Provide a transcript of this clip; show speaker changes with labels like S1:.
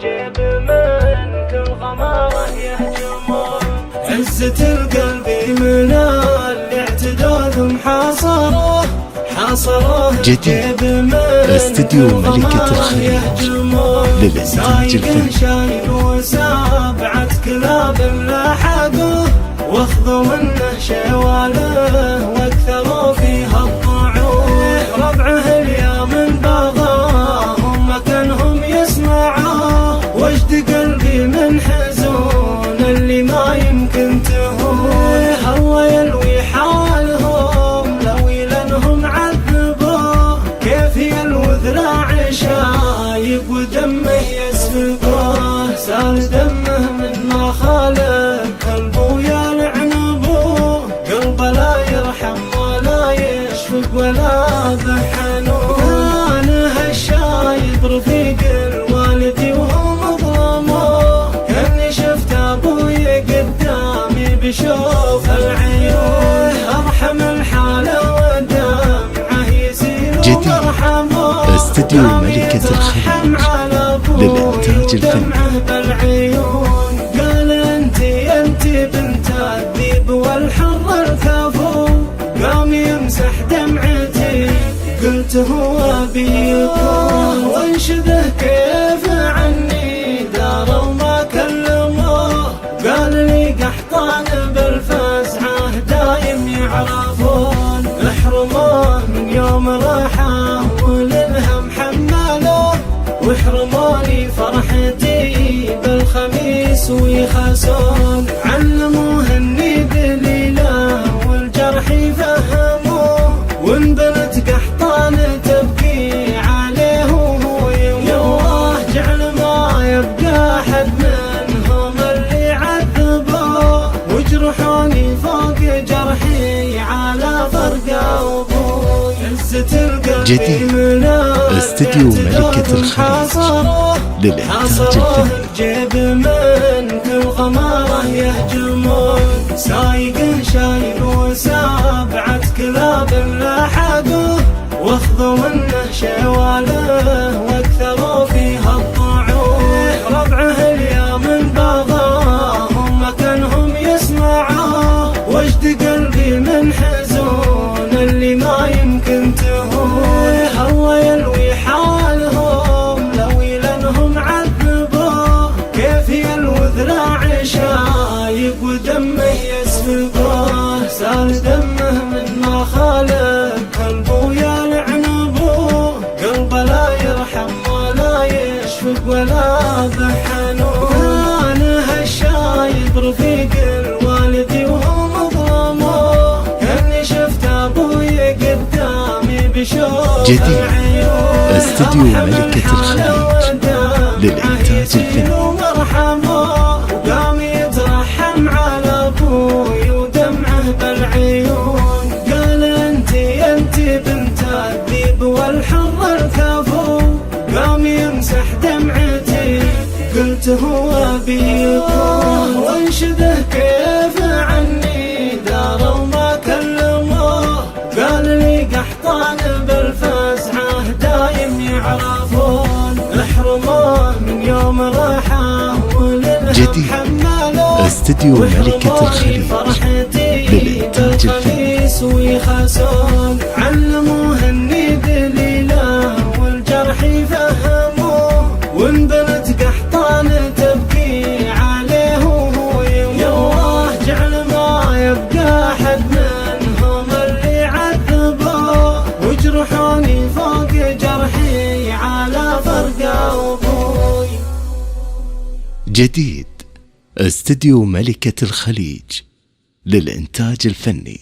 S1: جيب من كل غماره يهجمون. عزة القلب من الاعتدال محاصره
S2: جديد استديو ملكة الخليج للإنتاج الفني.
S1: شايل وسابعة كلاب لاحقوه واخذوا منه شواله واكثروا فيها الطعون. ربعه اليوم باغاهم مكانهم يسمعوه وجد قلبي من حزون اللي ما يمكن تهون. هو يلوي حالهم لوي لانهم عذبوه كيف يلوي ذراع شايب ودمه يسفقوه. سال دمه من ما خالق قلبه يلعن ابوه. قلبه لا يرحم ولا يشفق ولا بحنون. انا هالشايب رفيق الوالدي وهو مظلمه كاني شفت ابوي قدامي بشوف العيون. ارحم الحاله ودمعه يسيل وارحمه.
S2: استديو ملكة الخليج للإنتاج الفني.
S1: بالعيون قال انت بنت الذيب والحر الكفو. قام يمسح دمعتي قلت هو بيكون. وانشده كيف عني دار وما كلموه. قال لي قحطان بالفزعه دايم يعرفون. احرموه من يوم راحه وللهم حملوه واحرموني فرحتي بالخميس ويخسون. علموه اني دليله والجرح يفهموه وان بنت قحطان تبكي عليه وهو يموه. جعل ما يبقى حد منهم اللي عذبوه وجرحوني فوق جرحي على فرقه وابوي. عزة القلب
S2: جديد استديو ملكة الخليج للإنتاج الفني.
S1: جيب من كل غماره يهجمون. سايق شايل وسابعة كلاب لاحقوه واخذوا منه شواله واكثروا فيها الطعون. ربعه اليوم باغاهم مكانهم يسمعوه وجد قلبي من حزون اللي ما يمكن تهون. هو يلوي حالهم لوي لانهم عذبوه كيف يلوي ذراع شايب ودمه يسفقوه. سال دمه من ما خالق قلبه يلعن ابوه. قلبه لا يرحم ولا يشفق ولا بحنون. انا هالشايب رفيق الوالدي وهو مظلمه كاني شفت ابوي قدامي بشوف
S2: جديد استديو ملكة الخليج للإنتاج الفني.
S1: وقام يترحم على ابوي ودمعه بالعيون. قال انت بنت الذيب والحر الكفو. قام يمسح دمعتي قلت هو بيكون. وانشده كيف عني دار وما كلموه. قال لي قحطان بالفزعه دايم يعرفون. احرموه من يوم راحه وللهم حملوه.
S2: استديو ملكة الخليج للإنتاج الفني.
S1: ويخسون. علموه اني دليله والجرح يفهموه وان بنت قحطان تبكي عليه وهو يموه. جعل ما يبقى حد منهم اللي عذبوه وجرحوني فوق جرحي على فرقه وابوي.
S2: جديد استديو ملكة الخليج للإنتاج الفني.